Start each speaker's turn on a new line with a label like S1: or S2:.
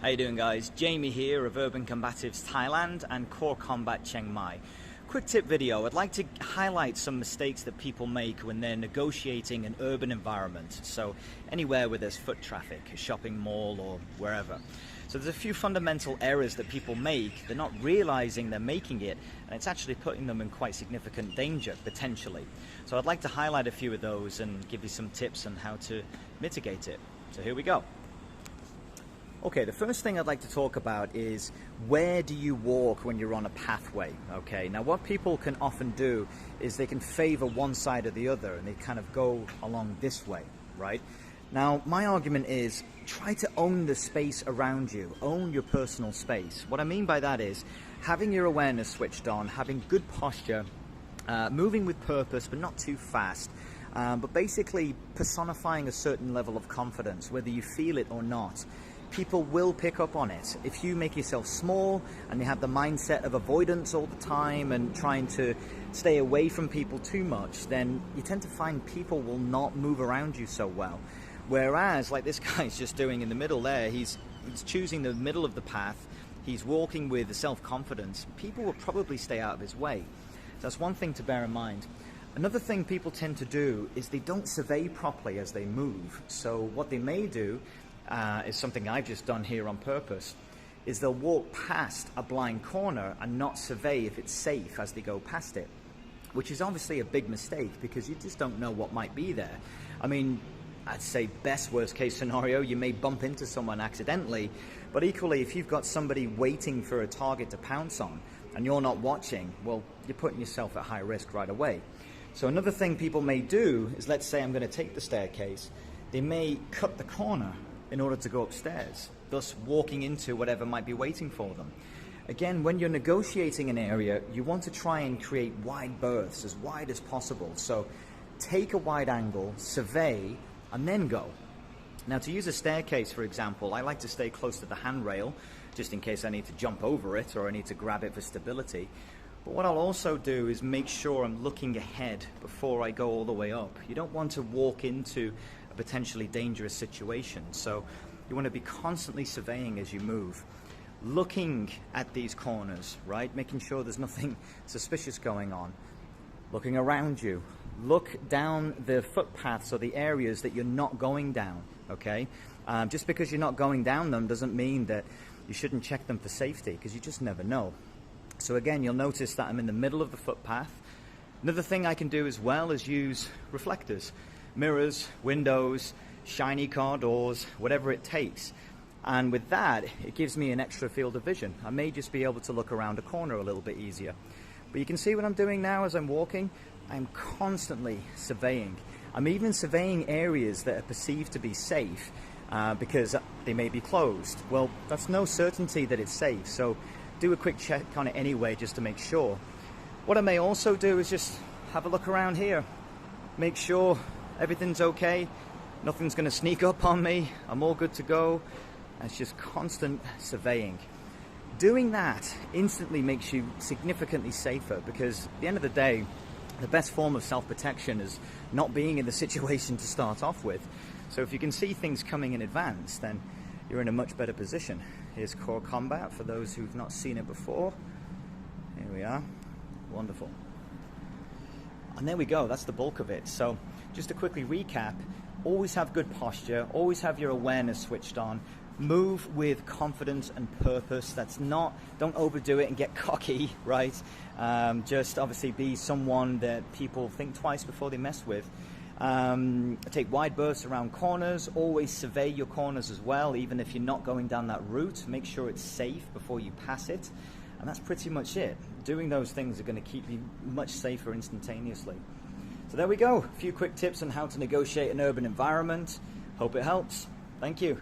S1: How you doing, guys? Jamie here of Urban Combatives Thailand and Core Combat Chiang Mai. Quick tip video. I'd like to highlight some mistakes that people make when they're negotiating an urban environment. So anywhere where there's foot traffic, a shopping mall or wherever. So there's a few fundamental errors that people make. They're not realizing they're making it, and it's actually putting them in quite significant danger, potentially. So I'd like to highlight a few of those and give you some tips on how to mitigate it. So here we go. Okay, the first thing I'd like to talk about is where do you walk when you're on a pathway, okay? Now what people can often do is they can favor one side or the other and they kind of go along this way, right? Now my argument is try to own the space around you, own your personal space. What I mean by that is having your awareness switched on, having good posture, moving with purpose but not too fast, but basically personifying a certain level of confidence, whether you feel it or not. People will pick up on it. If you make yourself small and you have the mindset of avoidance all the time and trying to stay away from people too much, then you tend to find people will not move around you so well. Whereas, like this guy's just doing in the middle there, he's choosing the middle of the path, he's walking with self-confidence, people will probably stay out of his way. So that's one thing to bear in mind. Another thing people tend to do is they don't survey properly as they move. So what they may do is something I've just done here on purpose, is they'll walk past a blind corner and not survey if it's safe as they go past it, which is obviously a big mistake because you just don't know what might be there. I mean, I'd say best worst case scenario, you may bump into someone accidentally, but equally if you've got somebody waiting for a target to pounce on and you're not watching, well, you're putting yourself at high risk right away. So another thing people may do is, let's say I'm going to take the staircase, they may cut the corner in order to go upstairs, thus walking into whatever might be waiting for them. Again, when you're negotiating an area, you want to try and create wide berths, as wide as possible. So take a wide angle, survey, and then go. Now to use a staircase, for example, I like to stay close to the handrail, just in case I need to jump over it or I need to grab it for stability. But what I'll also do is make sure I'm looking ahead before I go all the way up. You don't want to walk into a potentially dangerous situation, so you want to be constantly surveying as you move, looking at these corners, right? Making sure there's nothing suspicious going on. Looking around you. Look down the footpaths or the areas that you're not going down, okay? Just because you're not going down them doesn't mean that you shouldn't check them for safety, because you just never know. So again, you'll notice that I'm in the middle of the footpath. Another thing I can do as well is use reflectors, mirrors, windows, shiny car doors, whatever it takes. And with that, it gives me an extra field of vision. I may just be able to look around a corner a little bit easier. But you can see what I'm doing now as I'm walking. I'm constantly surveying. I'm even surveying areas that are perceived to be safe because they may be closed. Well, that's no certainty that it's safe. So do a quick check on it anyway, just to make sure. What I may also do is just have a look around here, make sure everything's okay, nothing's going to sneak up on me, I'm all good to go. And it's just constant surveying. Doing that instantly makes you significantly safer, because at the end of the day, the best form of self-protection is not being in the situation to start off with. So if you can see things coming in advance, then you're in a much better position. Here's Core Combat for those who've not seen it before. Here we are. Wonderful. And there we go. That's the bulk of it. So just to quickly recap, always have good posture, always have your awareness switched on, move with confidence and purpose. That's not, don't overdo it and get cocky, right? Just obviously be someone that people think twice before they mess with. Take wide berths around corners, always survey your corners as well, even if you're not going down that route. Make sure it's safe before you pass it, and that's pretty much it. Doing those things are going to keep you much safer instantaneously. So there we go, a few quick tips on how to negotiate an urban environment. Hope it helps. Thank you.